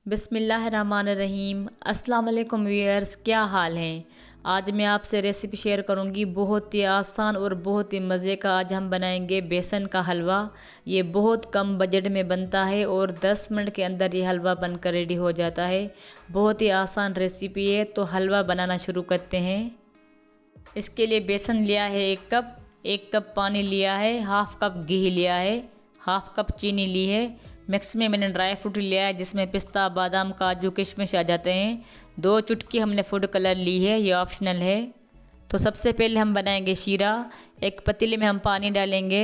बिस्मिल्लाहिर्रहमानिर्रहीम। अस्सलाम वालेकुम व्यूअर्स, क्या हाल हैं। आज मैं आपसे रेसिपी शेयर करूंगी बहुत ही आसान और बहुत ही मज़े का। आज हम बनाएंगे बेसन का हलवा। ये बहुत कम बजट में बनता है और 10 मिनट के अंदर ये हलवा बनकर रेडी हो जाता है। बहुत ही आसान रेसिपी है, तो हलवा बनाना शुरू करते हैं। इसके लिए बेसन लिया है 1 कप, 1 कप पानी लिया है, हाफ़ कप घी लिया है, हाफ़ कप चीनी ली है। मिक्स में मैंने ड्राई फ्रूट लिया है जिसमें पिस्ता, बादाम, काजू, किशमिश आ जाते हैं। 2 चुटकी हमने फूड कलर ली है, ये ऑप्शनल है। तो सबसे पहले हम बनाएंगे शीरा। एक पतीले में हम पानी डालेंगे।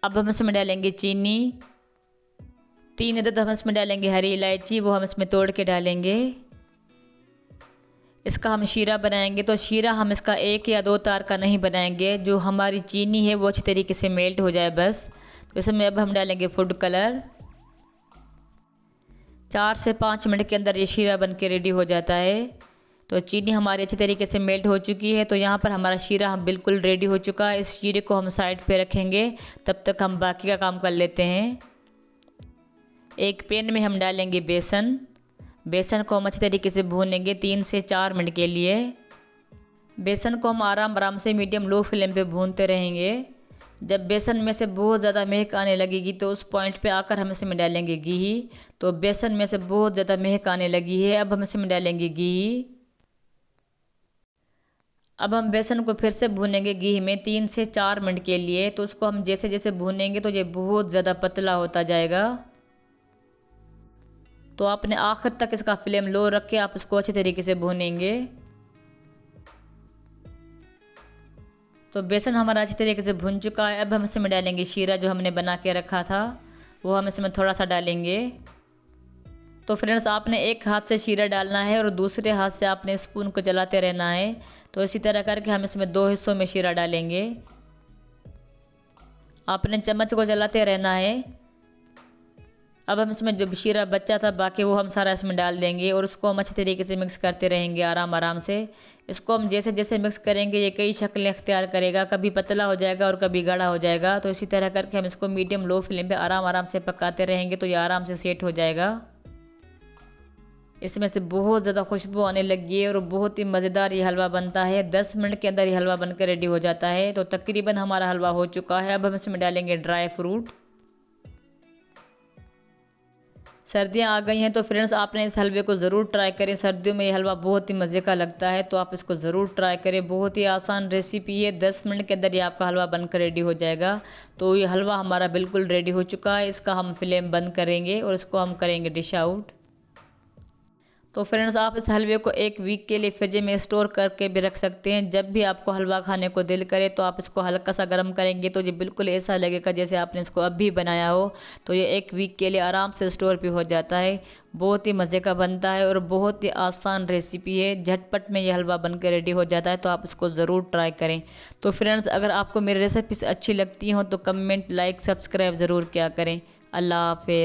अब हम इसमें डालेंगे चीनी। 3 अदद हम इसमें डालेंगे हरी इलायची, वो हम इसमें तोड़ के डालेंगे। इसका हम शीरा बनाएंगे, तो शीरा हम इसका 1 या 2 तार का नहीं बनाएंगे। जो हमारी चीनी है वो अच्छी तरीके से मेल्ट हो जाए बस। तो इसमें अब हम डालेंगे फूड कलर। 4 से 5 मिनट के अंदर ये शीरा बन के रेडी हो जाता है। तो चीनी हमारी अच्छी तरीके से मेल्ट हो चुकी है। तो यहाँ पर हमारा शीरा हम बिल्कुल रेडी हो चुका है। इस शीरे को हम साइड पे रखेंगे, तब तक हम बाकी का काम कर लेते हैं। एक पैन में हम डालेंगे बेसन। बेसन को हम अच्छी तरीके से भूनेंगे 3 से 4 मिनट के लिए। बेसन को हम आराम आराम से मीडियम लो फ्लेम पे भूनते रहेंगे। जब बेसन में से बहुत ज़्यादा महक आने लगेगी तो उस पॉइंट पे आकर हम इसमें डालेंगे घी। तो बेसन में से बहुत ज़्यादा महक आने लगी है, अब हम इसमें डालेंगे घी। अब हम बेसन को फिर से भूनेंगे घी में 3 से 4 मिनट के लिए। तो उसको हम जैसे जैसे भूनेंगे तो ये बहुत ज़्यादा पतला होता जाएगा। तो आपने आखिर तक इसका फ्लेम लो रख के आप इसको अच्छे तरीके से भूनेंगे। तो बेसन हमारा अच्छी तरीके से भुन चुका है। अब हम इसमें डालेंगे शीरा जो हमने बना के रखा था, वो हम इसमें थोड़ा सा डालेंगे। तो फ्रेंड्स, आपने एक हाथ से शीरा डालना है और दूसरे हाथ से आपने स्पून को चलाते रहना है। तो इसी तरह करके हम इसमें 2 हिस्सों में शीरा डालेंगे। आपने चम्मच को चलाते रहना है। अब हम इसमें जो शीरा बचा था बाकी वो हम सारा इसमें डाल देंगे और उसको हम अच्छी तरीके से मिक्स करते रहेंगे आराम आराम से। इसको हम जैसे जैसे मिक्स करेंगे ये कई शक्लें अख्तियार करेगा, कभी पतला हो जाएगा और कभी गाढ़ा हो जाएगा। तो इसी तरह करके हम इसको मीडियम लो फ्लेम पे आराम आराम से पकाते रहेंगे तो ये आराम से सेट हो जाएगा। इसमें से बहुत ज़्यादा खुशबू आने लगी है और बहुत ही मज़ेदार ये हलवा बनता है। 10 मिनट के अंदर ये हलवा बनकर रेडी हो जाता है। तो तकरीबन हमारा हलवा हो चुका है। अब हम इसमें डालेंगे ड्राई फ्रूट। सर्दियाँ आ गई हैं तो फ्रेंड्स, आपने इस हलवे को ज़रूर ट्राई करें। सर्दियों में ये हलवा बहुत ही मज़े का लगता है, तो आप इसको ज़रूर ट्राई करें। बहुत ही आसान रेसिपी है, 10 मिनट के अंदर ये आपका हलवा बनकर रेडी हो जाएगा। तो ये हलवा हमारा बिल्कुल रेडी हो चुका है। इसका हम फ्लेम बंद करेंगे और इसको हम करेंगे डिश आउट। तो फ्रेंड्स, आप इस हलवे को 1 वीक के लिए फ्रिज में स्टोर करके भी रख सकते हैं। जब भी आपको हलवा खाने को दिल करे तो आप इसको हल्का सा गर्म करेंगे तो ये बिल्कुल ऐसा लगेगा जैसे आपने इसको अभी बनाया हो। तो ये 1 वीक के लिए आराम से स्टोर भी हो जाता है। बहुत ही मज़े का बनता है और बहुत ही आसान रेसिपी है। झटपट में ये हलवा बनकर रेडी हो जाता है, तो आप इसको ज़रूर ट्राई करें। तो फ्रेंड्स, अगर आपको मेरी रेसिपीज अच्छी लगती हों तो कमेंट, लाइक, सब्सक्राइब ज़रूर किया करें। अल्लाह हाफ़िज़।